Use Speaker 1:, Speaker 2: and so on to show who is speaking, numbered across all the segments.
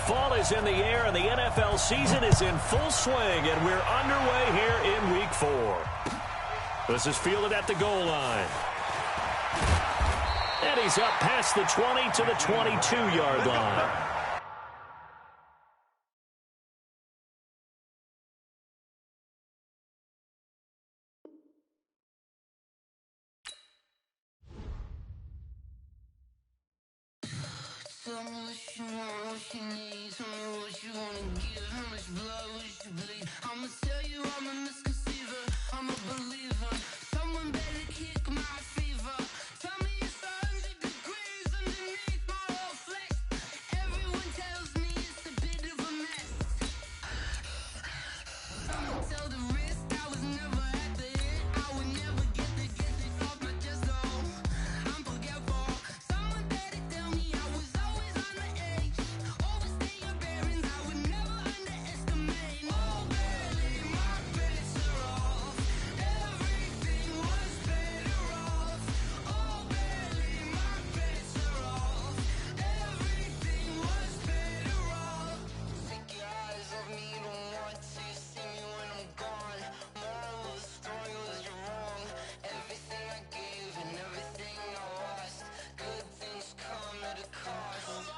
Speaker 1: Fall is in the air, and the NFL season is in full swing, and we're underway here in Week 4. This is fielded at the goal line. And he's up past the 20 to the 22-yard line.
Speaker 2: Tell me what you want, what you need. Tell me what you wanna give. How much blood would you bleed? I'ma tell you I'm a misconceiver. I'm a believer. Someone better kick my fever. Tell me it's 100 degrees underneath my whole flesh. Everyone tells me it's a bit of a mess. I'ma tell the risk I was never at the end. I would never get it off my chest. Oh, I'm forgetful. Someone better tell me I was always on the edge. Overstay your bearings, I would never underestimate. Oh, barely, my bets are off. Everything was better off. Oh, barely, my bets are off. Everything was better off. Take your eyes off me, don't want to see me when I'm gone. Moral of the story was you're wrong. Everything I gave and everything I lost. Good things come at a cost.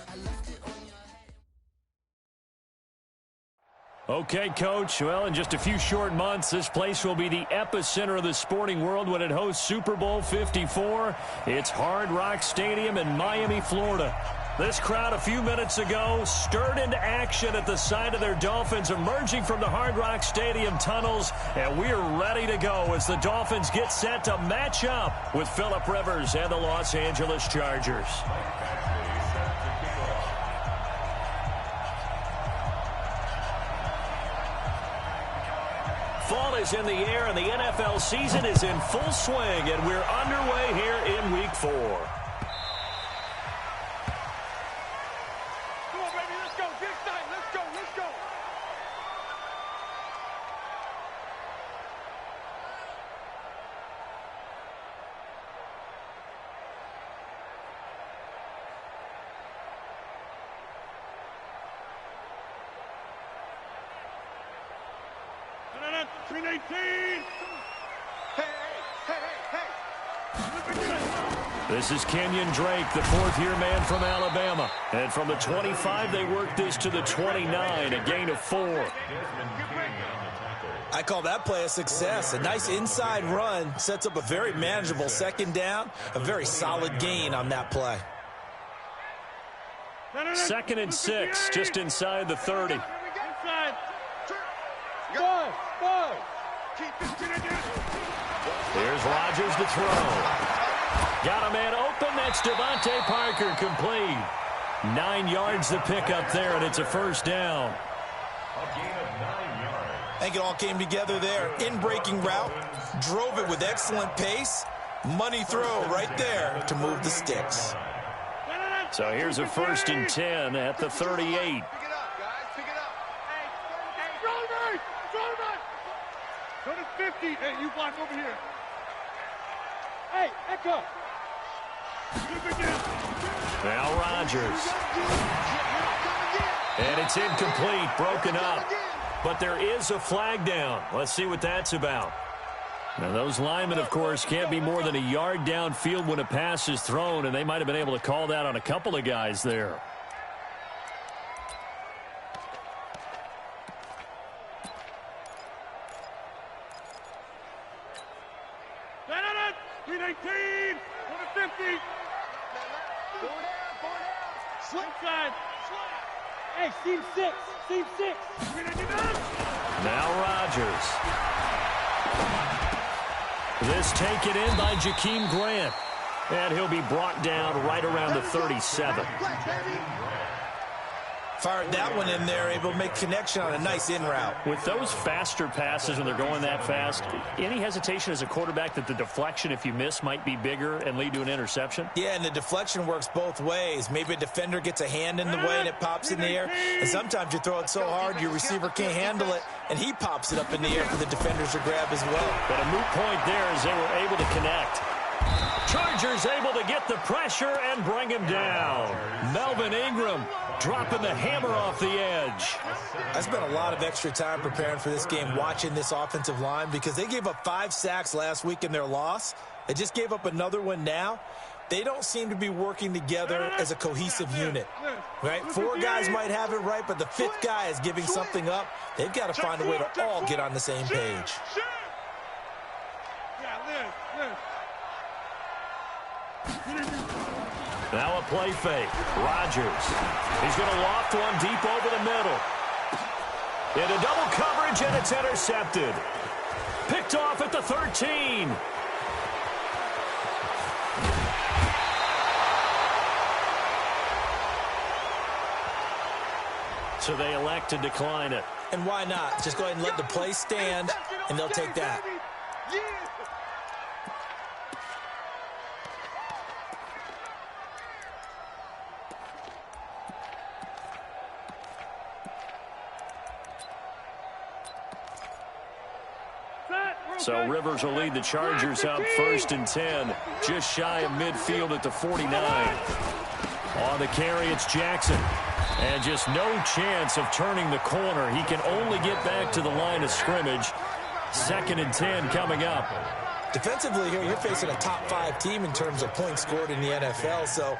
Speaker 2: I left it on your head.
Speaker 1: Okay, Coach. Well, in just a few short months, this place will be the epicenter of the sporting world when it hosts Super Bowl 54. It's Hard Rock Stadium in Miami, Florida. This crowd a few minutes ago stirred into action at the sight of their Dolphins emerging from the Hard Rock Stadium tunnels, and we're ready to go as the Dolphins get set to match up with Phillip Rivers and the Los Angeles Chargers. Fall is in the air, and the NFL season is in full swing, and we're underway here in Week 4.
Speaker 3: Come on, baby, let's go. Get excited. Let's go. Let's go. No. 318. Hey. Look at this.
Speaker 1: This is Kenyon Drake, the fourth-year man from Alabama. And from the 25, they work this to the 29, a gain of 4.
Speaker 4: I call that play a success. A nice inside run sets up a very manageable second down, a very solid gain on that play.
Speaker 3: No.
Speaker 1: 2nd and 6, just inside the 30.
Speaker 3: Inside. Five. Keep this kid in there.
Speaker 1: Here's Rodgers to throw. Got a man open. That's Devontae Parker, complete. 9 yards to pick up there, and it's a first down.
Speaker 4: I think it all came together there. In-breaking route, drove it with excellent pace. Money throw right there to move the sticks.
Speaker 1: So here's a 1st and 10 at the 38.
Speaker 3: Pick it up, guys. Pick it up. Hey, go to 50. Hey, you block over here. Hey, Echo.
Speaker 1: Now Rodgers. And it's incomplete, broken up. But there is a flag down. Let's see what that's about. Now, those linemen, of course, can't be more than a yard downfield when a pass is thrown, and they might have been able to call that on a couple of guys there.
Speaker 3: No. 319. Go to 50. Go down. Slip side. Hey, seam 6.
Speaker 1: Now Rodgers. This taken in by Jakeem Grant. And he'll be brought down right around the 37.
Speaker 4: Fired that one in there, able to make connection on a nice in route.
Speaker 1: With those faster passes when they're going that fast, any hesitation as a quarterback that the deflection, if you miss, might be bigger and lead to an interception?
Speaker 4: Yeah, and the deflection works both ways. Maybe a defender gets a hand in the way and it pops in the air. And sometimes you throw it so hard your receiver can't handle it, and he pops it up in the air for the defenders to grab as well.
Speaker 1: But a moot point there as they were able to connect. Chargers Chargers able to get the pressure and bring him down. Melvin Ingram dropping the hammer off the edge.
Speaker 4: I spent a lot of extra time preparing for this game, watching this offensive line, because they gave up 5 sacks last week in their loss. They just gave up another one now. They don't seem to be working together as a cohesive unit, right? 4 guys might have it right, but the 5th guy is giving something up. They've got to find a way to all get on the same page.
Speaker 1: Now a play fake. Rodgers. He's going to loft one deep over the middle. Into double coverage, and it's intercepted. Picked off at the 13. So they elect to decline it.
Speaker 4: And why not? Just go ahead and let the play stand, and they'll take that.
Speaker 1: So Rivers will lead the Chargers up 1st and 10, just shy of midfield at the 49. On the carry, it's Jackson. And just no chance of turning the corner. He can only get back to the line of scrimmage. 2nd and 10 coming up.
Speaker 4: Defensively here, you're facing a top 5 team in terms of points scored in the NFL. So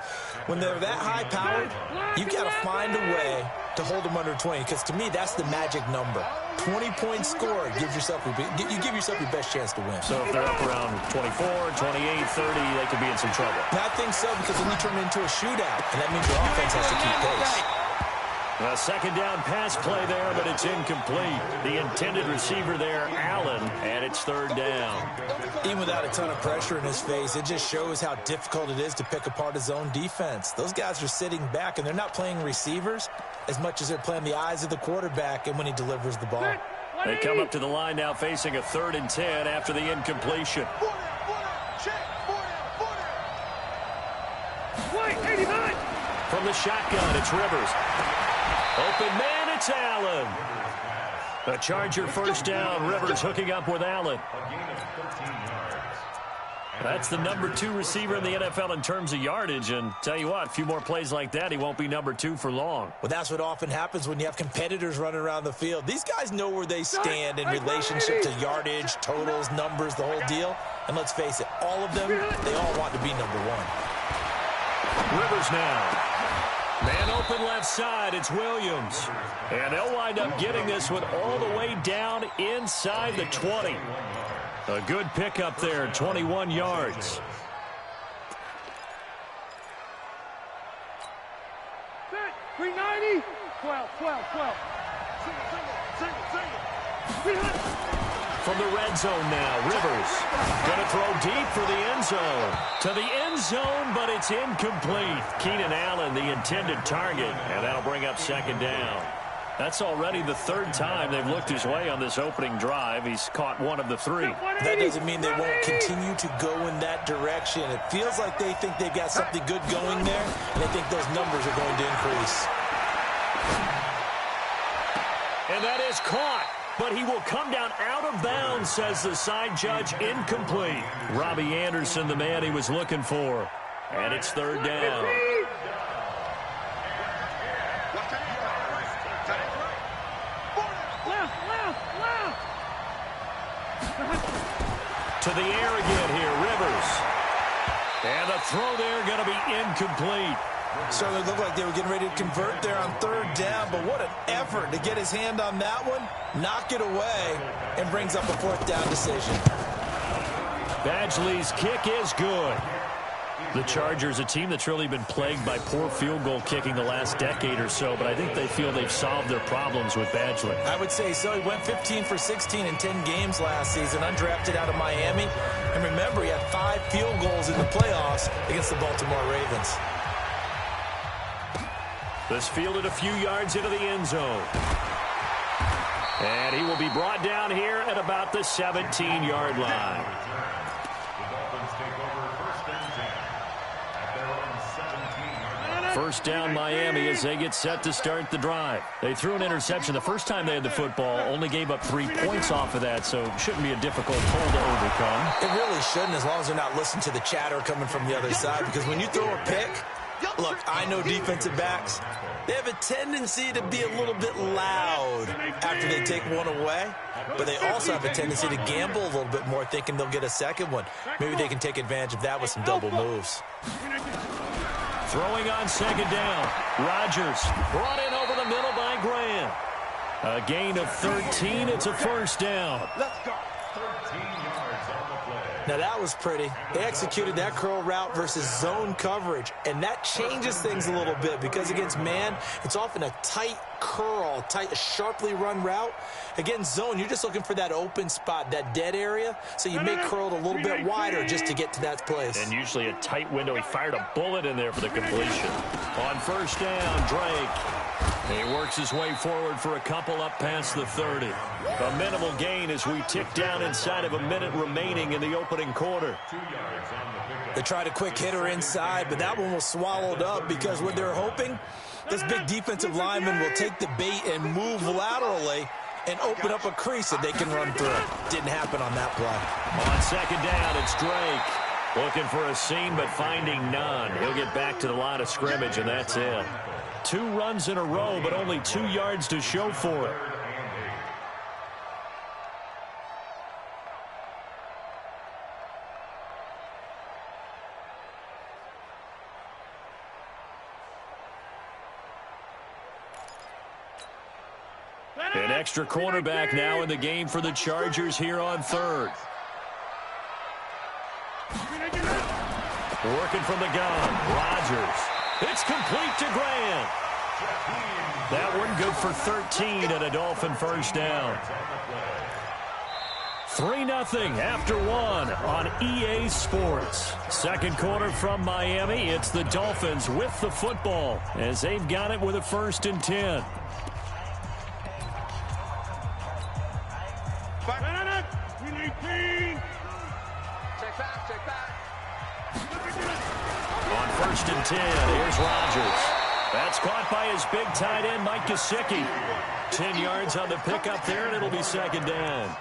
Speaker 4: when they're that high-powered, you've got to find a way to hold them under 20. Because to me, that's the magic number. 20 points scored gives yourself you give yourself your best chance to win.
Speaker 1: So if they're up around 24, 28, 30, they could be in some trouble.
Speaker 4: And I think so, because then you turn it into a shootout, and that means your offense has to keep pace.
Speaker 1: A 2nd down pass play there, but it's incomplete. The intended receiver there, Allen, and it's 3rd down.
Speaker 4: Even without a ton of pressure in his face, it just shows how difficult it is to pick apart his own defense. Those guys are sitting back, and they're not playing receivers as much as they're playing the eyes of the quarterback and when he delivers the ball.
Speaker 1: They come up to the line now facing a 3rd and 10 after the incompletion. From the shotgun, it's Rivers. Open man, it's Allen. A Charger 1st down. Rivers hooking up with Allen. That's the number 2 receiver in the NFL in terms of yardage. And tell you what, a few more plays like that, he won't be number 2 for long.
Speaker 4: Well, that's what often happens when you have competitors running around the field. These guys know where they stand in relationship to yardage, totals, numbers, the whole deal. And let's face it, all of them, they all want to be number 1.
Speaker 1: Rivers now. Man open left side, it's Williams. And they'll wind up getting this one all the way down inside the 20. A good pickup there, 21 yards.
Speaker 3: Set, 390, 12. Single.
Speaker 1: From the red zone now, Rivers going to throw deep for the end zone. To the end zone, but it's incomplete. Keenan Allen, the intended target, and that'll bring up 2nd down. That's already the 3rd time they've looked his way on this opening drive. He's caught 1 of the 3.
Speaker 4: That doesn't mean they won't continue to go in that direction. It feels like they think they've got something good going there, and they think those numbers are going to increase.
Speaker 1: And that is caught. But he will come down out of bounds, says the side judge. Incomplete. Robbie Anderson, the man he was looking for. And it's 3rd down. To the air again here, Rivers. And the throw there going to be incomplete.
Speaker 4: Certainly looked like they were getting ready to convert there on 3rd down, but what an effort to get his hand on that one, knock it away, and brings up a 4th down decision.
Speaker 1: Badgley's kick is good. The Chargers, a team that's really been plagued by poor field goal kicking the last decade or so, but I think they feel they've solved their problems with Badgley.
Speaker 4: I would say so. He went 15 for 16 in 10 games last season, undrafted out of Miami. And remember, he had 5 field goals in the playoffs against the Baltimore Ravens.
Speaker 1: This fielded a few yards into the end zone. And he will be brought down here at about the 17-yard line. First down Miami as they get set to start the drive. They threw an interception the first time they had the football, only gave up 3 points off of that, so shouldn't be a difficult hole to overcome.
Speaker 4: It really shouldn't, as long as they're not listening to the chatter coming from the other side, because when you throw a pick, look, I know defensive backs, they have a tendency to be a little bit loud after they take one away, but they also have a tendency to gamble a little bit more, thinking they'll get a second one. Maybe they can take advantage of that with some double moves.
Speaker 1: Throwing on second down. Rodgers brought in over the middle by Graham. A gain of 13. It's a first down.
Speaker 3: Let's go.
Speaker 4: Now that was pretty. They executed that curl route versus zone coverage, and that changes things a little bit because against man, it's often a tight curl, tight, sharply run route. Against zone, you're just looking for that open spot, that dead area, so you may curl it a little bit wider just to get to that place.
Speaker 1: And usually a tight window. He fired a bullet in there for the completion. On first down, Drake. He works his way forward for a couple up past the 30. A minimal gain as we tick down inside of a minute remaining in the opening quarter.
Speaker 4: They tried a quick hitter inside, but that one was swallowed up because what they're hoping, this big defensive lineman will take the bait and move laterally and open up a crease that they can run through. Didn't happen on that play.
Speaker 1: On second down, it's Drake. Looking for a seam, but finding none. He'll get back to the line of scrimmage, and that's it. 2 runs in a row, but only 2 yards to show for it. An extra cornerback now in the game for the Chargers here on third. Working from the gun, Rodgers. It's complete to Graham. That one good for 13 and a Dolphin first down. 3-0 after 1 on EA Sports. Second quarter from Miami. It's the Dolphins with the football as they've got it with a 1st and 10. On 1st and 10, here's Rodgers. That's caught by his big tight end, Mike Gesicki. 10 yards on the pickup there, and it'll be second down.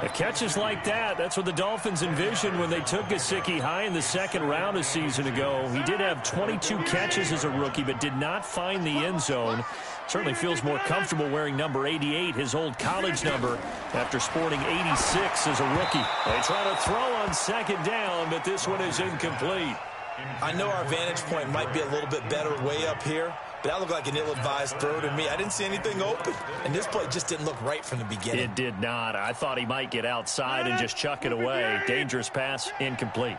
Speaker 1: The catches like that, that's what the Dolphins envisioned when they took Gesicki high in the 2nd round a season ago. He did have 22 catches as a rookie, but did not find the end zone. Certainly feels more comfortable wearing number 88, his old college number, after sporting 86 as a rookie. They try to throw on second down, but this one is incomplete.
Speaker 4: I know our vantage point might be a little bit better way up here, but that looked like an ill-advised throw to me. I didn't see anything open, and this play just didn't look right from the beginning.
Speaker 1: It did not. I thought he might get outside and just chuck it away. Dangerous pass, incomplete.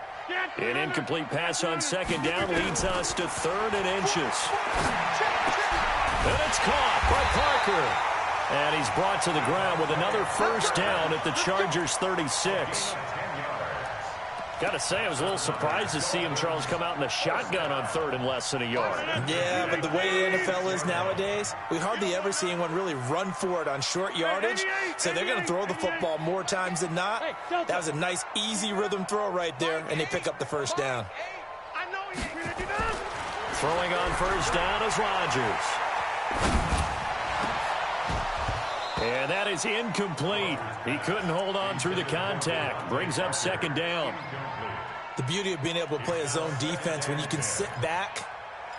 Speaker 1: An incomplete pass on second down leads us to 3rd and inches. And it's caught by Parker. And he's brought to the ground with another first down at the Chargers' 36. Got to say, I was a little surprised to see him, Charles, come out in the shotgun on 3rd and less than a yard.
Speaker 4: Yeah, but the way the NFL is nowadays, we hardly ever see anyone really run for it on short yardage. So they're going to throw the football more times than not. That was a nice, easy rhythm throw right there, and they pick up the first down.
Speaker 1: Throwing on first down is Rodgers. And that is incomplete. He couldn't hold on through the contact. Brings up second down.
Speaker 4: The beauty of being able to play a zone defense when you can sit back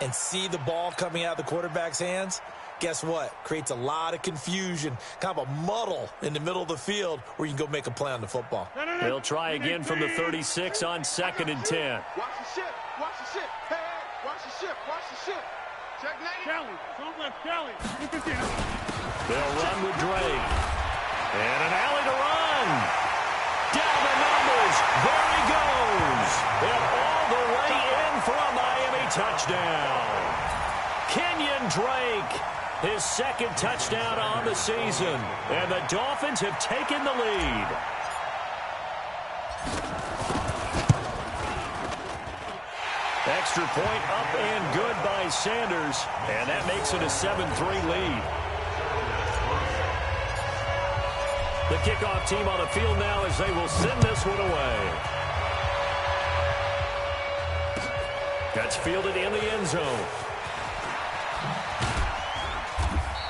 Speaker 4: and see the ball coming out of the quarterback's hands, guess what? Creates a lot of confusion, kind of a muddle in the middle of the field where you can go make a play on the football.
Speaker 1: They'll try again from the 36 on 2nd and 10.
Speaker 3: Watch the ship. Watch the ship. Hey, hey, watch the ship. Watch the ship. Check 90. Kelly. Don't let Kelly.
Speaker 1: They'll run with Drake. And an alley to run. Down the numbers. There he goes. And all the way in for a Miami touchdown. Kenyon Drake, his 2nd touchdown on the season. And the Dolphins have taken the lead. Extra point up and good by Sanders. And that makes it a 7-3 lead. The kickoff team on the field now as they will send this one away. That's fielded in the end zone.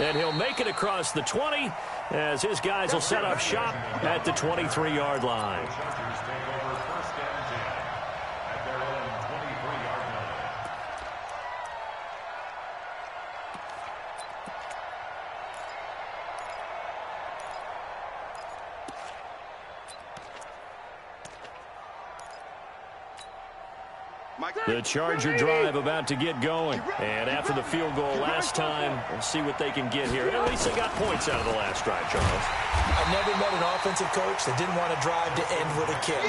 Speaker 1: And he'll make it across the 20 as his guys will set up shop at the 23-yard line. The Charger drive about to get going. And after the field goal last time, we'll see what they can get here. At least they got points out of the last drive, Charles.
Speaker 4: I've never met an offensive coach that didn't want to drive to end with a kick.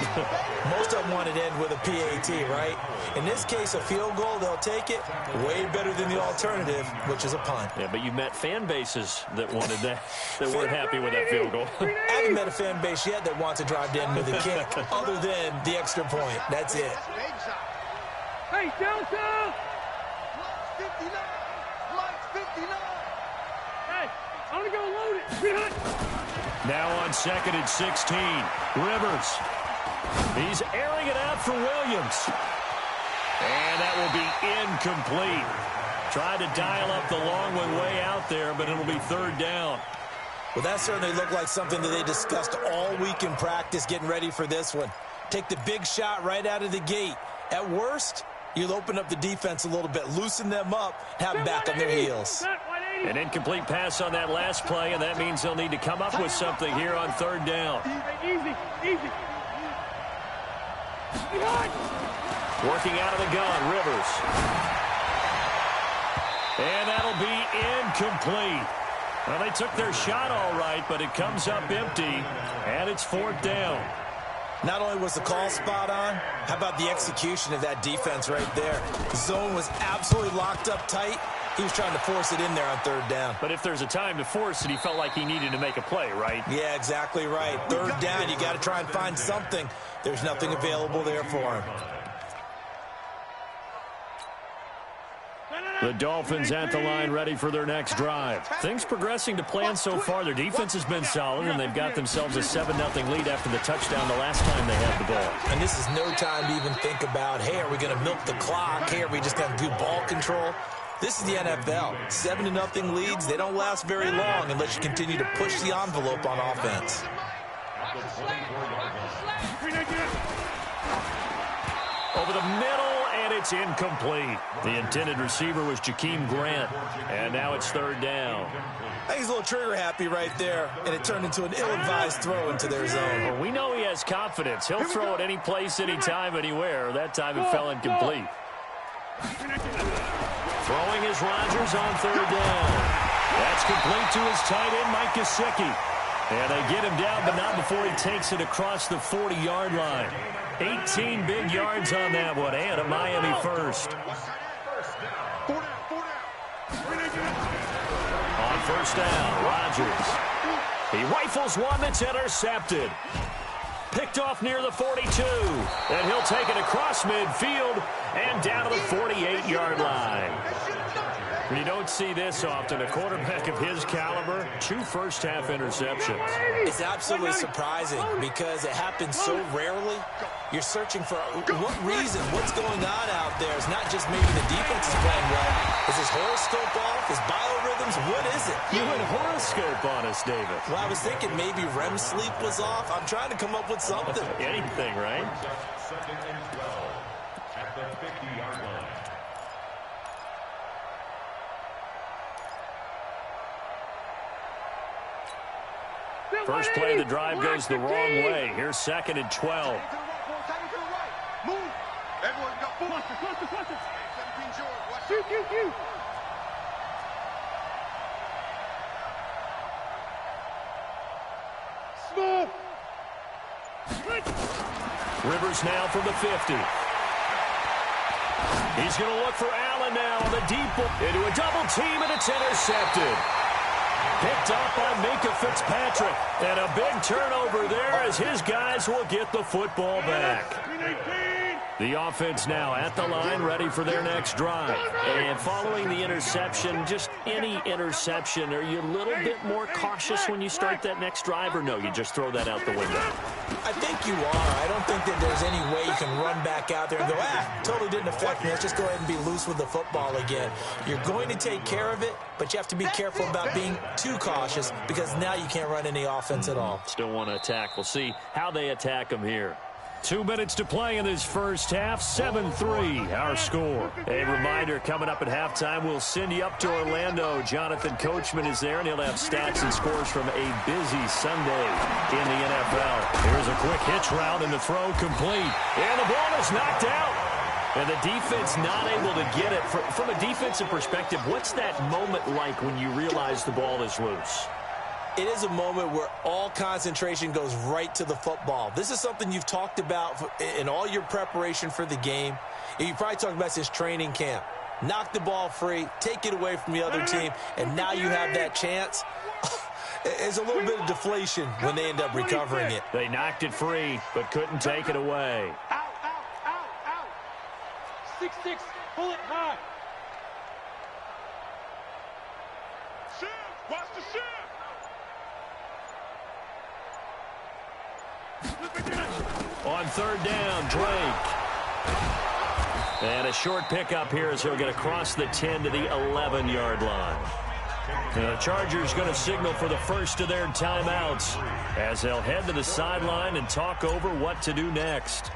Speaker 4: Most of them want to end with a PAT, right? In this case, a field goal, they'll take it. Way better than the alternative, which is a punt.
Speaker 1: Yeah, but you've met fan bases that wanted that, that weren't happy with that field goal.
Speaker 4: I haven't met a fan base yet that wants to drive to end with a kick, other than the extra point. That's it.
Speaker 3: Hey, downtown! Mike's 59! Mike's 59! Hey, I'm gonna go load it!
Speaker 1: Now on 2nd and 16, Rivers. He's airing it out for Williams. And that will be incomplete. Tried to dial up the long one way out there, but it'll be 3rd down.
Speaker 4: Well, that certainly looked like something that they discussed all week in practice getting ready for this one. Take the big shot right out of the gate. At worst, you'll open up the defense a little bit, loosen them up, have them back on their heels.
Speaker 1: An incomplete pass on that last play, and that means they'll need to come up with something here on 3rd down.
Speaker 3: Easy, easy.
Speaker 1: Working out of the gun, Rivers. And that'll be incomplete. Well, they took their shot all right, but it comes up empty, and it's 4th down.
Speaker 4: Not only was the call spot on, how about the execution of that defense right there? The zone was absolutely locked up tight. He was trying to force it in there on 3rd down.
Speaker 1: But if there's a time to force it, he felt like he needed to make a play, right?
Speaker 4: Yeah, exactly right. 3rd down, you got to try and find something. There's nothing available there for him.
Speaker 1: The Dolphins at the line ready for their next drive. Things progressing to plan so far. Their defense has been solid, and they've got themselves a 7-0 lead after the touchdown the last time they had the ball.
Speaker 4: And this is no time to even think about, hey, are we going to milk the clock? Hey, are we just going to do ball control? This is the NFL. 7-0 leads, they don't last very long unless you continue to push the envelope on offense.
Speaker 1: Over the middle, and it's incomplete. The intended receiver was Jakeem Grant, and now it's 3rd down.
Speaker 4: I think he's a little trigger happy right there, and it turned into an ill-advised throw into their zone.
Speaker 1: Well, we know he has confidence. He'll throw it any place, anytime, anywhere. That time it fell incomplete. Throwing is Rodgers on 3rd down. That's complete to his tight end, Mike Gesicki. And they get him down, but not before he takes it across the 40-yard line. 18 big yards on that one, and a Miami first. On 1st down, Rodgers. He rifles one that's intercepted. Picked off near the 42. And he'll take it across midfield and down to the 48-yard line. You don't see this often. A quarterback of his caliber, 2 first-half interceptions.
Speaker 4: It's absolutely surprising because it happens so rarely. You're searching for what reason, what's going on out there. It's not just maybe the defense is playing well. Is his horoscope off? His biorhythms? What is it?
Speaker 1: You went horoscope on us, David.
Speaker 4: Well, I was thinking maybe REM sleep was off. I'm trying to come up with something.
Speaker 1: Anything, right?
Speaker 5: At the 50-yard line.
Speaker 1: First play of the drive goes the wrong way. Here's 2nd and 12.
Speaker 3: Move. Everyone got cluster. 17 George. Watch out. Small.
Speaker 1: Rivers now from the 50. He's going to look for Allen now on the deep into a double team, and it's intercepted. Picked up by Minka Fitzpatrick. And a big turnover there as his guys will get the football back. The offense now at the line, ready for their next drive. And following the interception, just any interception, are you a little bit more cautious when you start that next drive, or no, you just throw that out the window?
Speaker 4: I think you are. I don't think that there's any way you can run back out there and go, totally didn't affect me. Let's just go ahead and be loose with the football again. You're going to take care of it, but you have to be careful about being too cautious because now you can't run any offense at all.
Speaker 1: Still want to attack. We'll see how they attack them here. 2 minutes to play in this first half. 7-3, our score. A reminder, coming up at halftime, we'll send you up to Orlando. Jonathan Coachman is there, and he'll have stats and scores from a busy Sunday in the NFL. Here's a quick hitch route, and the throw complete. And the ball is knocked out. And the defense not able to get it. From a defensive perspective, what's that moment like when you realize the ball is loose?
Speaker 4: It is a moment where all concentration goes right to the football. This is something you've talked about in all your preparation for the game. You probably talked about since training camp. Knock the ball free, take it away from the other team, and now you have that chance. There's a little bit of deflation when they end up recovering it.
Speaker 1: They knocked it free, but couldn't take it away.
Speaker 3: Out, out, out, out. 6-6, pull it high. Shift, watch the shift.
Speaker 1: On third down, Drake. And a short pickup here as he'll get across the 10 to the 11-yard line. The Chargers going to signal for the first of their timeouts as they'll head to the sideline and talk over what to do next.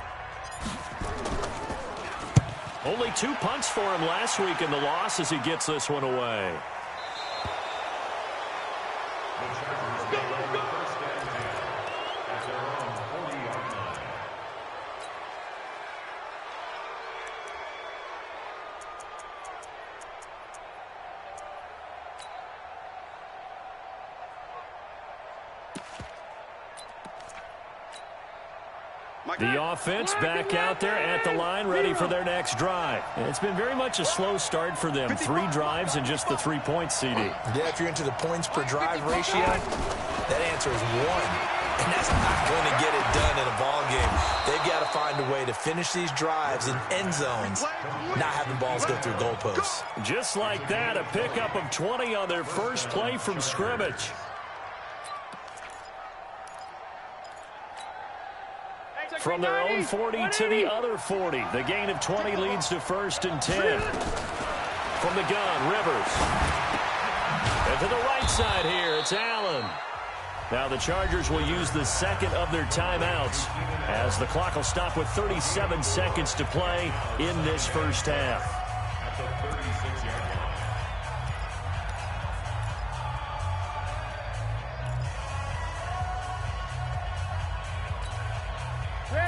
Speaker 1: Only 2 punts for him last week in the loss as he gets this one away. The offense back out there at the line, ready for their next drive. It's been very much a slow start for them. 3 drives and just the 3 points, CD.
Speaker 4: Yeah, if you're into the points per drive ratio, that answer is 1. And that's not going to get it done in a ball game. They've got to find a way to finish these drives in end zones, not having balls go through goalposts.
Speaker 1: Just like that, a pickup of 20 on their first play from scrimmage. From their own 40 to the other 40. The gain of 20 leads to 1st and 10. From the gun, Rivers. And to the right side here, it's Allen. Now the Chargers will use the second of their timeouts as the clock will stop with 37 seconds to play in this first half.
Speaker 5: At the 36-yard line.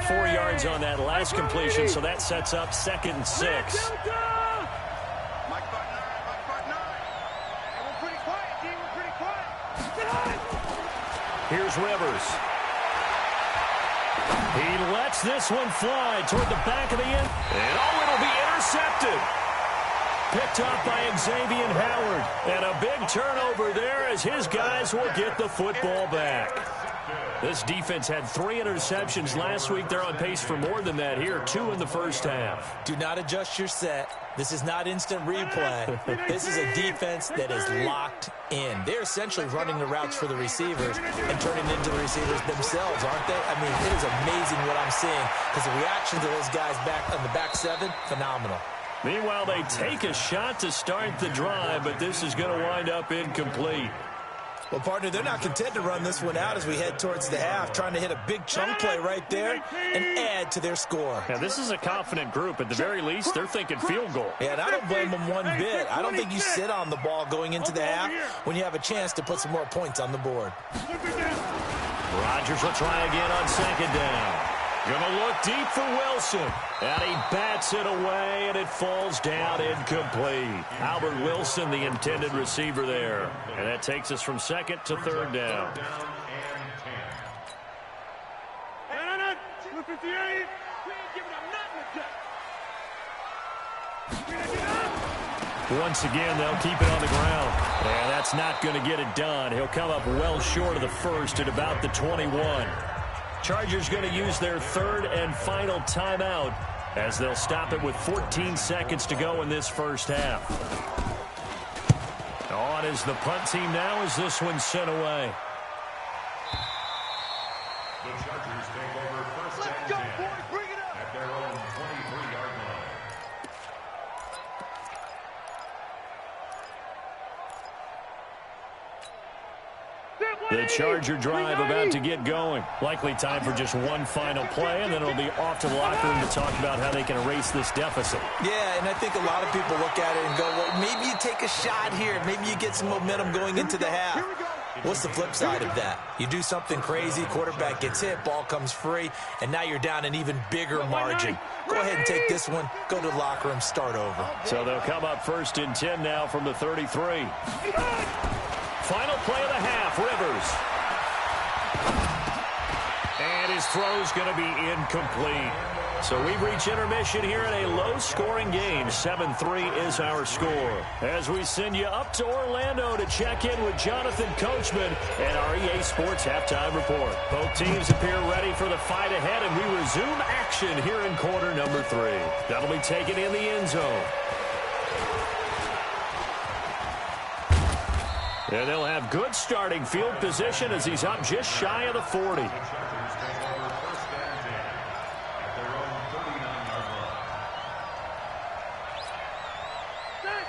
Speaker 1: 4 yards on that last completion, so that sets up 2nd and 6.
Speaker 3: Mike Button, Mike Button. We're pretty quiet, D. We're pretty quiet.
Speaker 1: Here's Rivers. He lets this one fly toward the back of the end. And it'll be intercepted. Picked up by Xavier Howard. And a big turnover there as his guys will get the football back. This defense had 3 interceptions last week. They're on pace for more than that here. 2 in the first half.
Speaker 4: Do not adjust your set. This is not instant replay. This is a defense that is locked in. They're essentially running the routes for the receivers and turning into the receivers themselves, aren't they? I mean, it is amazing what I'm seeing because the reaction to those guys back on the back 7, phenomenal.
Speaker 1: Meanwhile, they take a shot to start the drive, but this is going to wind up incomplete.
Speaker 4: Well, partner, they're not content to run this one out as we head towards the half, trying to hit a big chunk play right there and add to their score.
Speaker 1: Now, this is a confident group. At the very least, they're thinking field goal.
Speaker 4: Yeah, and I don't blame them one bit. I don't think you sit on the ball going into the half when you have a chance to put some more points on the board.
Speaker 1: Rodgers will try again on 2nd down. Gonna look deep for Wilson. And he bats it away, and it falls down incomplete. Albert Wilson, the intended receiver there. And that takes us from 2nd to 3rd down.
Speaker 3: No. 258. We ain't giving up nothing.
Speaker 1: Once again, they'll keep it on the ground. And that's not going to get it done. He'll come up well short of the first at about the 21. Chargers going to use their 3rd and final timeout as they'll stop it with 14 seconds to go in this first half. On is the punt team now as this one's sent away.
Speaker 5: The Chargers take
Speaker 1: The Charger drive about to get going. Likely time for just one final play, and then it'll be off to the locker room to talk about how they can erase this deficit.
Speaker 4: Yeah, and I think a lot of people look at it and go, well, maybe you take a shot here. Maybe you get some momentum going into the half. What's the flip side of that? You do something crazy, quarterback gets hit, ball comes free, and now you're down an even bigger margin. Go ahead and take this one, go to the locker room, start over.
Speaker 1: So they'll come up 1st and 10 now from the 33. Final play of the half, Rivers. And his throw's going to be incomplete. So we've reached intermission here in a low-scoring game. 7-3 is our score. As we send you up to Orlando to check in with Jonathan Coachman and our EA Sports Halftime Report. Both teams appear ready for the fight ahead, and we resume action here in quarter number 3. That'll be taken in the end zone. And they'll have good starting field position as he's up just shy of the 40.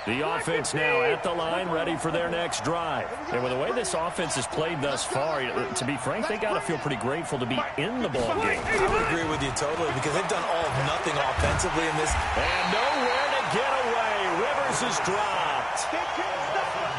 Speaker 1: The offense now at the line, ready for their next drive. And with the way this offense has played thus far, to be frank, they got to feel pretty grateful to be in the ball game.
Speaker 4: I would agree with you totally because they've done all of nothing offensively in this.
Speaker 1: And nowhere to get away. Rivers is dropped.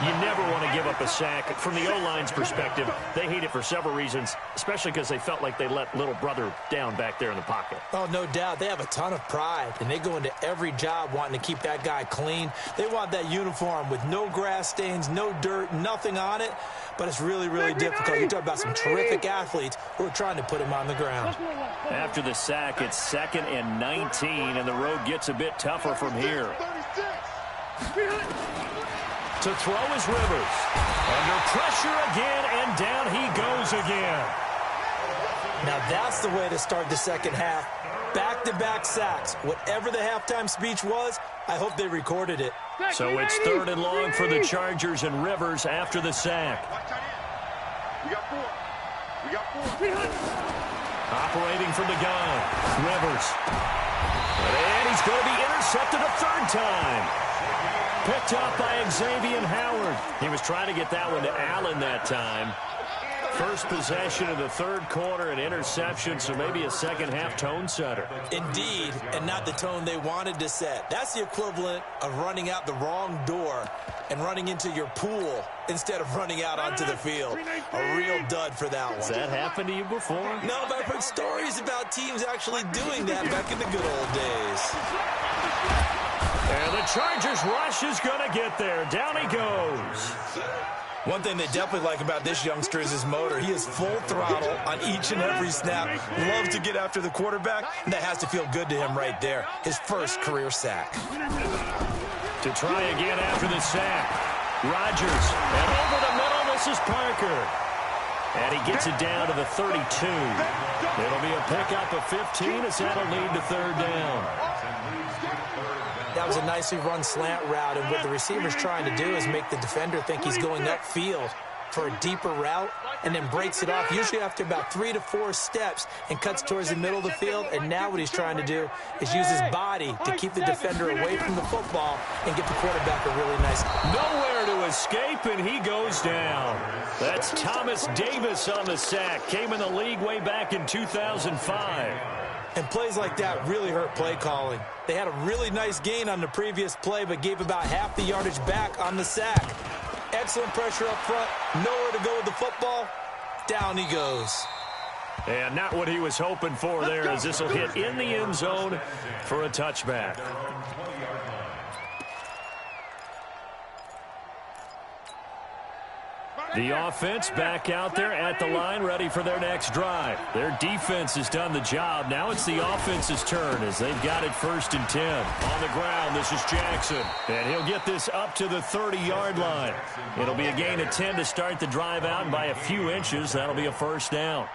Speaker 1: You never want to give up a sack. From the O-line's perspective, they hate it for several reasons, especially because they felt like they let little brother down back there in the pocket.
Speaker 4: Oh, no doubt. They have a ton of pride, and they go into every job wanting to keep that guy clean. They want that uniform with no grass stains, no dirt, nothing on it, but it's really, really difficult. You're talking about some terrific athletes who are trying to put him on the ground.
Speaker 1: After the sack, it's 2nd and 19, and the road gets a bit tougher from here. To throw is Rivers. Under pressure again, and down he goes again.
Speaker 4: Now that's the way to start the second half. Back-to-back sacks. Whatever the halftime speech was, I hope they recorded it.
Speaker 1: So it's 3rd and long for the Chargers, and Rivers after the sack.
Speaker 3: We got 4. We got 4.
Speaker 1: Operating from the gun, Rivers. And he's going to be intercepted a 3rd time. Picked up by Xavier Howard. He was trying to get that one to Allen that time. First possession of the 3rd quarter, an interception, so maybe a second-half tone setter.
Speaker 4: Indeed, and not the tone they wanted to set. That's the equivalent of running out the wrong door and running into your pool instead of running out onto the field. A real dud for that one.
Speaker 1: Has that happened to you before?
Speaker 4: No, but I've heard stories about teams actually doing that back in the good old days.
Speaker 1: And the Chargers rush is going to get there. Down he goes.
Speaker 4: One thing they definitely like about this youngster is his motor. He is full throttle on each and every snap. Loves to get after the quarterback, and that has to feel good to him right there. His first career sack.
Speaker 1: To try again after the sack. Rodgers. And over the middle, this is Parker. And he gets it down to the 32. It'll be a pickup of 15 as that'll lead to 3rd down.
Speaker 4: That was a nicely run slant route, and what the receiver's trying to do is make the defender think he's going upfield for a deeper route and then breaks it off, usually after about 3 to 4 steps, and cuts towards the middle of the field. And now what he's trying to do is use his body to keep the defender away from the football and get the quarterback a really nice.
Speaker 1: Nowhere to escape, and he goes down. That's Thomas Davis on the sack. Came in the league way back in 2005.
Speaker 4: And plays like that really hurt play calling. They had a really nice gain on the previous play, but gave about half the yardage back on the sack. Excellent pressure up front. Nowhere to go with the football. Down he goes.
Speaker 1: And not what he was hoping for there, as this will hit in the end zone for a touchback. The offense back out there at the line, ready for their next drive. Their defense has done the job. Now it's the offense's turn as they've got it 1st and 10. On the ground, this is Jackson. And he'll get this up to the 30-yard line. It'll be a gain of 10 to start the drive out, and by a few inches, that'll be a 1st down.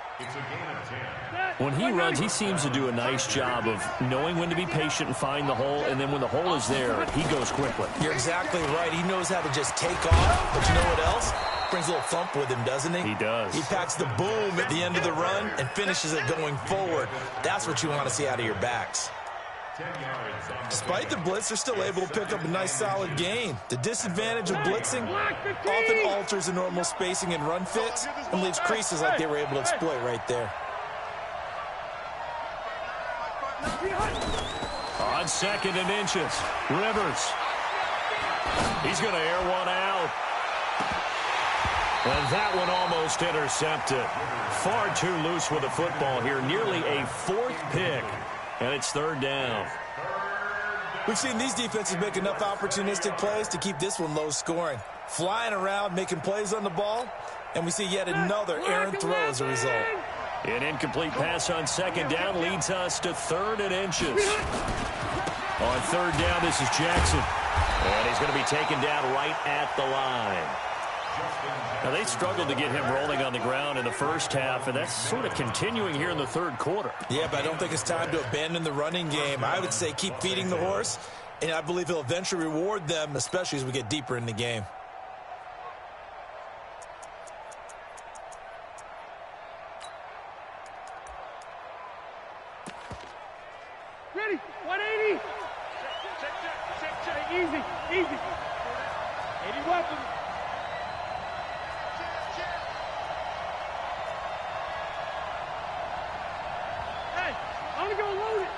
Speaker 1: When he runs, he seems to do a nice job of knowing when to be patient and find the hole, and then when the hole is there, he goes quickly.
Speaker 4: You're exactly right. He knows how to just take off, but you know what else? Brings a little thump with him, doesn't he?
Speaker 1: He does.
Speaker 4: He packs the boom at the end of the run and finishes it going forward. That's what you want to see out of your backs. Despite the blitz, they're still able to pick up a nice solid gain. The disadvantage of blitzing often alters the normal spacing and run fits and leaves creases like they were able to exploit right there.
Speaker 1: On 2nd and inches, Rivers. He's going to air one out. And that one almost intercepted. Far too loose with the football here. Nearly a 4th pick. And it's 3rd down.
Speaker 4: We've seen these defenses make enough opportunistic plays to keep this one low scoring. Flying around, making plays on the ball. And we see yet another errant throw as a result.
Speaker 1: An incomplete pass on 2nd down leads us to 3rd and inches. On 3rd down, this is Jackson. And he's going to be taken down right at the line. Now, they struggled to get him rolling on the ground in the first half, and that's sort of continuing here in the 3rd quarter.
Speaker 4: Yeah, but I don't think it's time to abandon the running game. I would say keep feeding the horse, and I believe he'll eventually reward them, especially as we get deeper in the game.
Speaker 3: Ready, 180. Check. Easy. 80 weapons. Hey, I'm gonna go load it.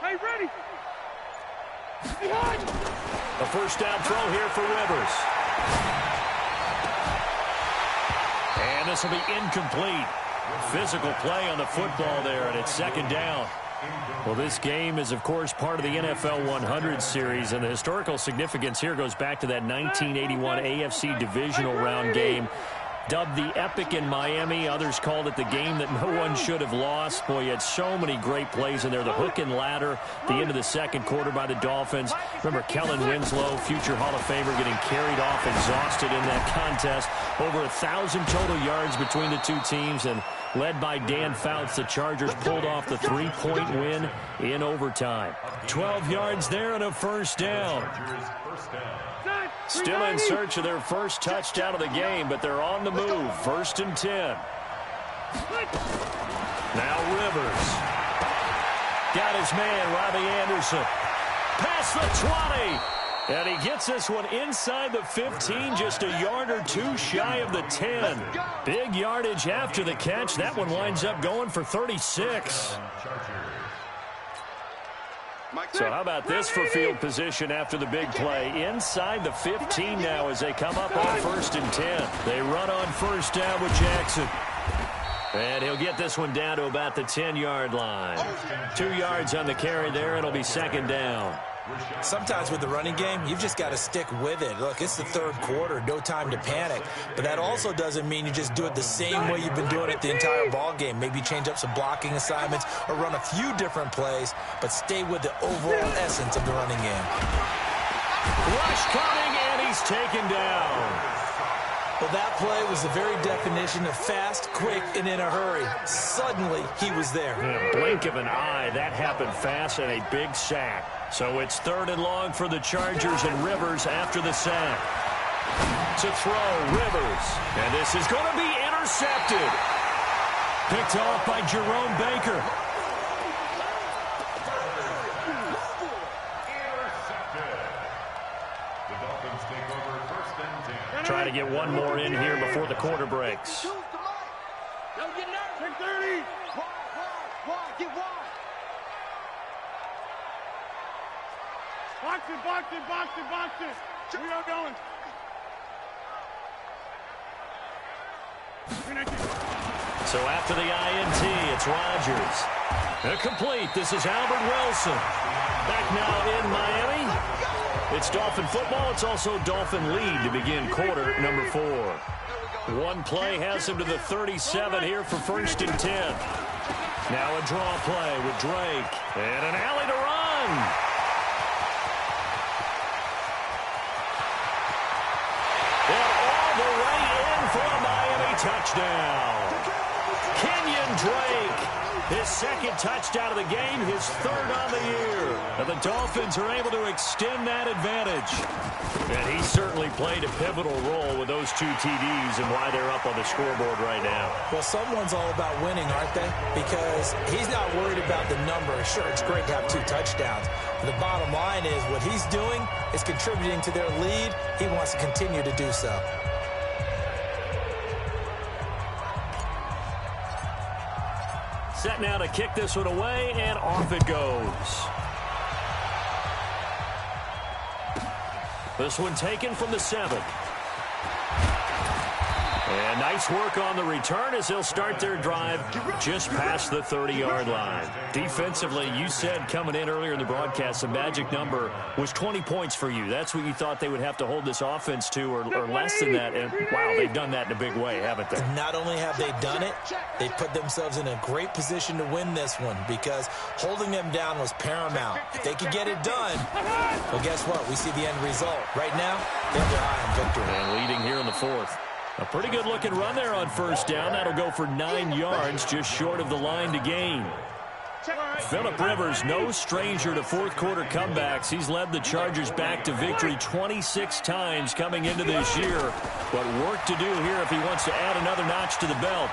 Speaker 3: Hey, ready. Behind.
Speaker 1: A 1st down throw here for Rivers. And this will be incomplete. Physical play on the football there, and it's 2nd down. Well, this game is, of course, part of the NFL 100 series, and the historical significance here goes back to that 1981 AFC divisional round game. Dubbed the Epic in Miami. Others called it the game that no one should have lost. Boy, you had so many great plays in there. The hook and ladder, the end of the 2nd quarter by the Dolphins. Remember Kellen Winslow, future Hall of Famer, getting carried off exhausted in that contest. Over 1,000 total yards between the two teams, and led by Dan Fouts, the Chargers pulled off the 3-point win in overtime. 12 yards there and a 1st down. Still in search of their first touchdown of the game, but they're on the move. 1st and 10. Now Rivers. Got his man, Robbie Anderson. Past the 20. And he gets this one inside the 15, just a yard or two shy of the 10. Big yardage after the catch. That one winds up going for 36. So how about this for field position after the big play? Inside the 15 now as they come up on 1st and 10. They run on 1st down with Jackson. And he'll get this one down to about the 10-yard line. 2 yards on the carry there. It'll be 2nd down.
Speaker 4: Sometimes with the running game, you've just got to stick with it. Look, it's the 3rd quarter, no time to panic. But that also doesn't mean you just do it the same way you've been doing it the entire ball game. Maybe change up some blocking assignments or run a few different plays, but stay with the overall essence of the running game.
Speaker 1: Rush coming, and he's taken down.
Speaker 4: Well, that play was the very definition of fast, quick, and in a hurry. Suddenly, he was there.
Speaker 1: In a blink of an eye, that happened fast, and a big sack. So it's 3rd and long for the Chargers, and Rivers after the sack. To throw, Rivers. And this is going to be intercepted. Picked off by Jerome Baker. Try to get one more in here before the quarter breaks.
Speaker 3: Don't get nervous. 30. Wide. Get wide. Box it. We are going.
Speaker 1: So after the INT, it's Rodgers. Complete. This is Albert Wilson. Back now in Miami. It's Dolphin football. It's also Dolphin lead to begin quarter number 4. One play has him to the 37 here for 1st and 10. Now a draw play with Drake. And an alley to run. And all the way in for a Miami touchdown. Kenyon Drake His second touchdown of the game, his third on the year. And the Dolphins are able to extend that advantage. And he certainly played a pivotal role with those 2 TDs and why they're up on the scoreboard right now.
Speaker 4: Well, someone's all about winning, aren't they? Because he's not worried about the number. Sure, it's great to have 2 touchdowns. But the bottom line is what he's doing is contributing to their lead. He wants to continue to do so.
Speaker 1: Set now to kick this one away, and off it goes. This one taken from the 7. And nice work on the return as they'll start their drive just past the 30-yard line. Defensively, you said coming in earlier in the broadcast, the magic number was 20 points for you. That's what you thought they would have to hold this offense to or less than that. And, wow, they've done that in a big way, haven't they?
Speaker 4: Not only have they done it, they put themselves in a great position to win this one because holding them down was paramount. If they could get it done, well, guess what? We see the end result. Right now, they have their eye on victory.
Speaker 1: And leading here in the 4th. A pretty good-looking run there on first down. That'll go for 9 yards, just short of the line to gain. Phillip Rivers, no stranger to fourth-quarter comebacks. He's led the Chargers back to victory 26 times coming into this year. But work to do here if he wants to add another notch to the belt.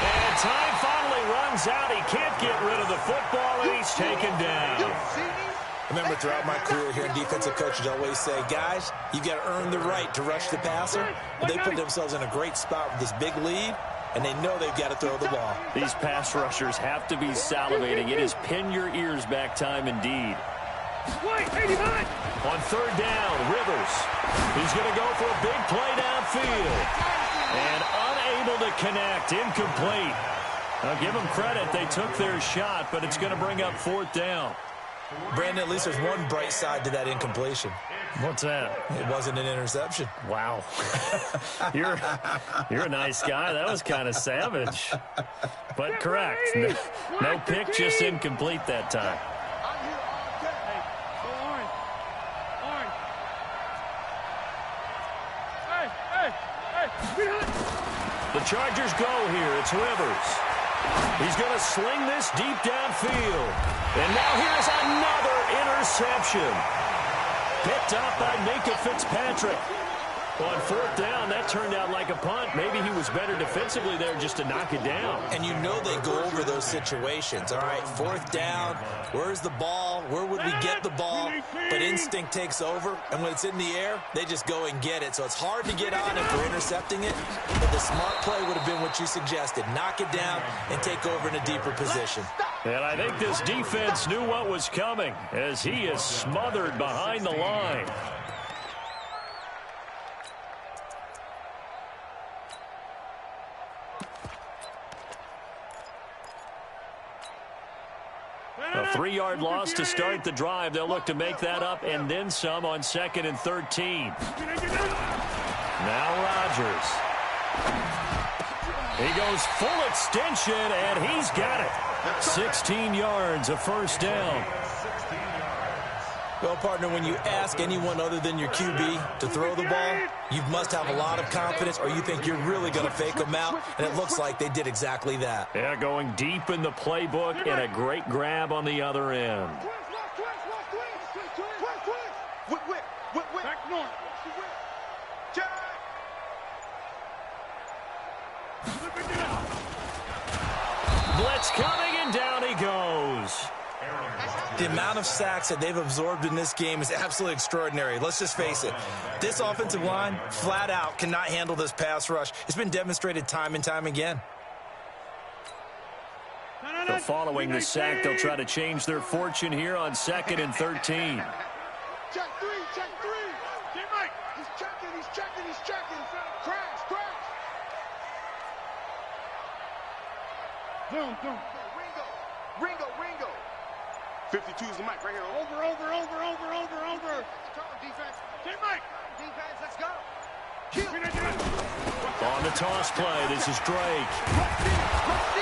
Speaker 1: And time finally runs out. He can't get rid of the football, and he's taken down.
Speaker 4: Remember, throughout my career here in defensive coaches, I always say, guys, you've got to earn the right to rush the passer. Well, they put themselves in a great spot with this big lead, and they know they've got to throw the ball.
Speaker 1: These pass rushers have to be salivating. It is pin your ears back time indeed. On third down, Rivers. He's going to go for a big play downfield. And unable to connect, incomplete. I'll give them credit. They took their shot, but it's going to bring up fourth down.
Speaker 4: Brandon, at least there's one bright side to that incompletion.
Speaker 1: What's that?
Speaker 4: It wasn't an interception.
Speaker 1: Wow. You're a nice guy. That was kind of savage. But correct. No pick, just incomplete that time. The Chargers go here. It's Rivers. He's going to sling this deep downfield. And now here's another interception. Picked up by Minka Fitzpatrick. On fourth down, that turned out like a punt. Maybe he was better defensively there just to knock it down.
Speaker 4: And you know they go over those situations. All right, fourth down, where's the ball? Where would we get the ball? But instinct takes over, and when it's in the air, they just go and get it. So it's hard to get on it for intercepting it, but the smart play would have been what you suggested. Knock it down and take over in a deeper position.
Speaker 1: And I think this defense knew what was coming as he is smothered behind the line. A 3-yard loss to start the drive. They'll look to make that up and then some on 2nd and 13. Now Rodgers. He goes full extension, and he's got it. 16 yards, a first down.
Speaker 4: Well, partner, when you ask anyone other than your QB to throw the ball, you must have a lot of confidence or you think you're really going to fake them out, and it looks like they did exactly that.
Speaker 1: Yeah, going deep in the playbook and a great grab on the other end. Blitz coming, and down he goes.
Speaker 4: The amount of sacks that they've absorbed in this game is absolutely extraordinary. Let's just face it. This offensive line, flat out, cannot handle this pass rush. It's been demonstrated time and time again.
Speaker 1: So following the sack, they'll try to change their fortune here on 2nd and 13.
Speaker 3: Check three. Team Mike. He's checking. Crash. Zoom. Ringo. 52 is the mic right here. Over. Come on, defense. Team Mike. Defense, let's go.
Speaker 1: On the toss play, this is Drake.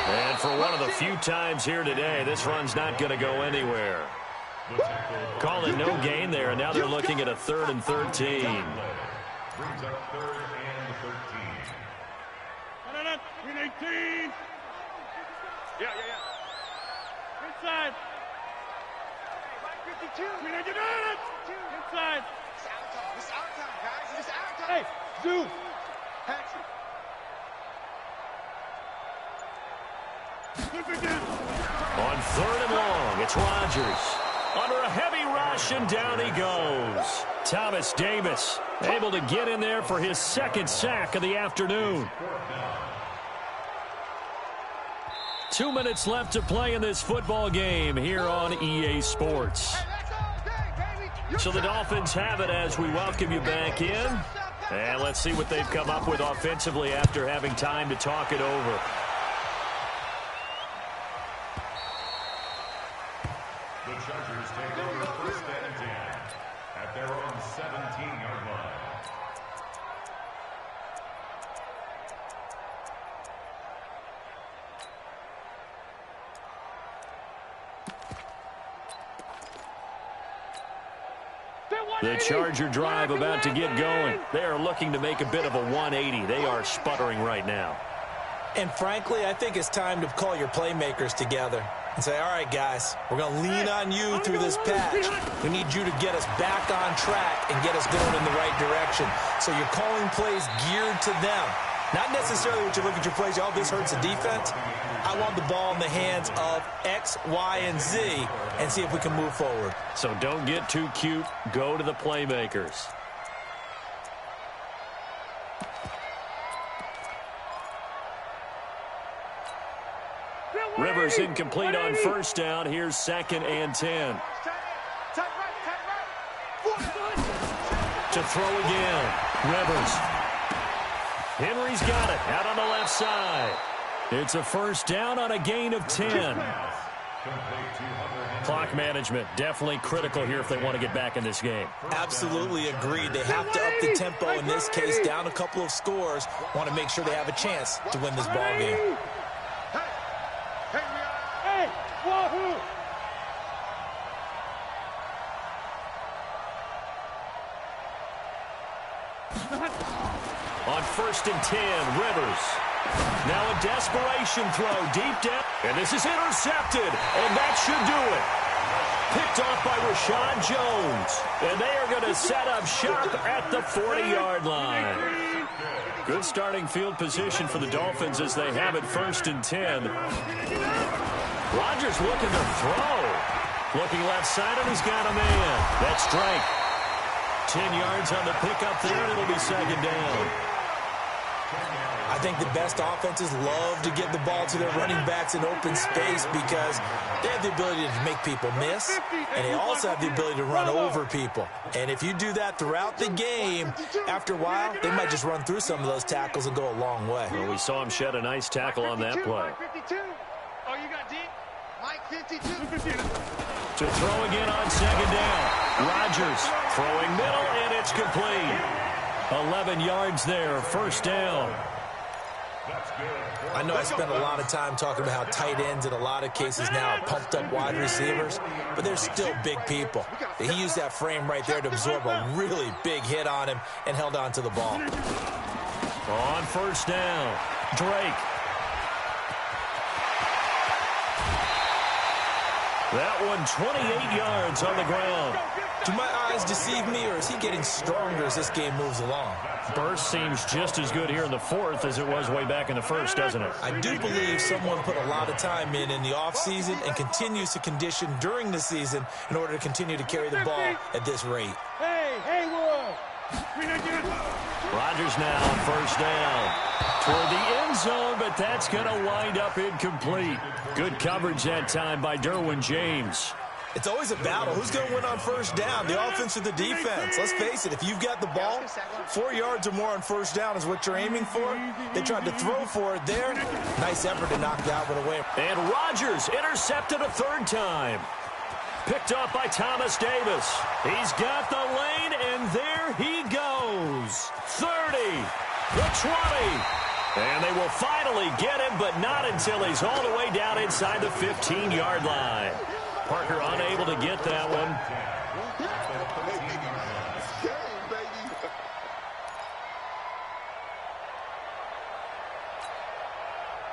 Speaker 1: And for one of the few times here today, this run's not going to go anywhere. Call it no gain there, and now they're looking at a 3rd and 13.
Speaker 5: Brings up 3rd and 13.
Speaker 3: Green 18. Yeah. Inside. 52. We need to do it. Inside.
Speaker 6: It's out time, guys. It's out time.
Speaker 3: Hey, Zoo.
Speaker 6: Patrick.
Speaker 3: Flip it down.
Speaker 1: On 3rd and long, it's Rodgers. Under a heavy rush, and down he goes. Thomas Davis able to get in there for his 2nd sack of the afternoon. 2 minutes left to play in this football game here on EA Sports. So the Dolphins have it as we welcome you back in. And let's see what they've come up with offensively after having time to talk it over.
Speaker 5: The Chargers take over 1st and 10 at their own 17-yard line.
Speaker 1: The Charger drive about to get going. They are looking to make a bit of a 180. They are sputtering right now.
Speaker 4: And frankly, I think it's time to call your playmakers together and say, all right, guys, we're going to lean on you through this patch. We need you to get us back on track and get us going in the right direction. So you're calling plays geared to them. Not necessarily what you look at your plays, oh, this hurts the defense. I want the ball in the hands of X, Y, and Z and see if we can move forward.
Speaker 1: So don't get too cute. Go to the playmakers. Rivers incomplete on 1st down. Here's 2nd and 10. To throw again. Rivers. Henry's got it out on the left side. It's a 1st down on a gain of 10. Clock management definitely critical here if they want to get back in this game.
Speaker 4: Absolutely agreed. They have to up the tempo in this case, down a couple of scores. Want to make sure they have a chance to win this ball game.
Speaker 3: Hey, wahoo!
Speaker 1: On 1st and 10, Rivers. Now a desperation throw deep down. And this is intercepted. And that should do it. Picked off by Rashad Jones. And they are going to set up shop at the 40-yard line. Good starting field position for the Dolphins as they have it 1st and 10. Rodgers looking to throw. Looking left side, and he's got a man. That's Drake. 10 yards on the pickup there, and it'll be 2nd down.
Speaker 4: I think the best offenses love to give the ball to their running backs in open space because they have the ability to make people miss, and they also have the ability to run over people. And if you do that throughout the game, after a while, they might just run through some of those tackles and go a long way.
Speaker 1: Well, we saw him shed a nice tackle on that play.
Speaker 6: Oh, you got deep? Mike 52.
Speaker 1: To throw again on 2nd down. Rodgers throwing middle, and it's complete. 11 yards there, 1st down.
Speaker 4: I know I spent a lot of time talking about how tight ends in a lot of cases now are pumped up wide receivers, but they're still big people. He used that frame right there to absorb a really big hit on him and held on to the ball.
Speaker 1: On 1st down, Drake. That one 28 yards on the ground.
Speaker 4: Do my eyes deceive me, or is he getting stronger as this game moves along?
Speaker 1: Burst seems just as good here in the 4th as it was way back in the 1st, doesn't it?
Speaker 4: I do believe someone put a lot of time in the offseason and continues to condition during the season in order to continue to carry the ball at this rate.
Speaker 3: Hey, Will!
Speaker 1: Rodgers now on 1st down. Toward the end zone, but that's going to wind up incomplete. Good coverage that time by Derwin James.
Speaker 4: It's always a battle. Who's going to win on 1st down, the offense or the defense? Let's face it, if you've got the ball, 4 yards or more on 1st down is what you're aiming for. They tried to throw for it there. Nice effort to knock that one away.
Speaker 1: And Rodgers intercepted a 3rd time. Picked up by Thomas Davis. He's got the lane, and there he goes. 30, the 20. And they will finally get him, but not until he's all the way down inside the 15-yard line. Parker unable to get that one.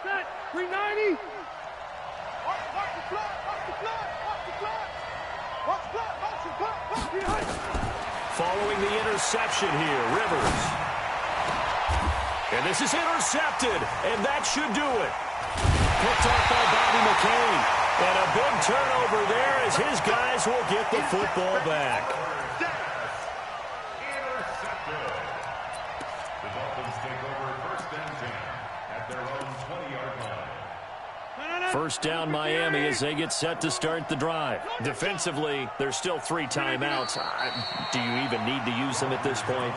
Speaker 3: Set, 390.
Speaker 1: Following the interception here, Rivers. And this is intercepted, and that should do it. Picked off by Bobby McCain. And a big turnover there as his guys will get the football back.
Speaker 5: Intercepted. The Dolphins take over 1st and 10 at their own 20-yard line.
Speaker 1: First down Miami as they get set to start the drive. Defensively, there's still 3 timeouts. Do you even need to use them at this point?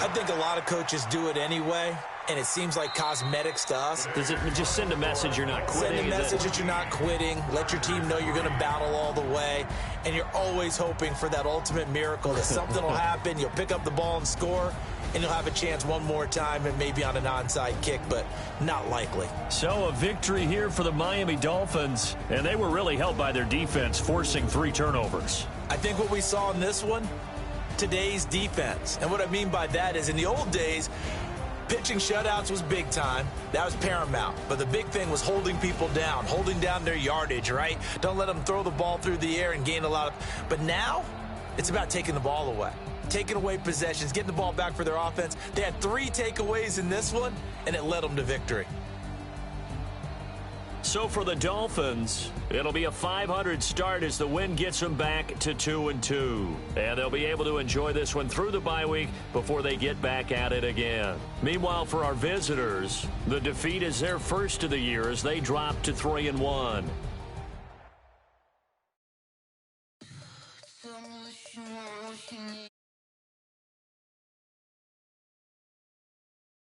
Speaker 4: I think a lot of coaches do it anyway, and it seems like cosmetics to us.
Speaker 1: Does it just send a message you're not quitting?
Speaker 4: Send a message that you're not quitting. Let your team know you're going to battle all the way, and you're always hoping for that ultimate miracle that something will happen, you'll pick up the ball and score, and you'll have a chance one more time and maybe on an onside kick, but not likely.
Speaker 1: So a victory here for the Miami Dolphins, and they were really helped by their defense, forcing 3 turnovers.
Speaker 4: I think what we saw in this one, today's defense. And what I mean by that is in the old days, pitching shutouts was big time. That was paramount. But the big thing was holding people down, holding down their yardage, right? Don't let them throw the ball through the air and gain a lot of... But now, it's about taking the ball away. Taking away possessions, getting the ball back for their offense. They had 3 takeaways in this one, and it led them to victory.
Speaker 1: So for the Dolphins, it'll be a 500 start as the win gets them back to 2-2. And they'll be able to enjoy this one through the bye week before they get back at it again. Meanwhile, for our visitors, the defeat is their first of the year as they drop to 3-1.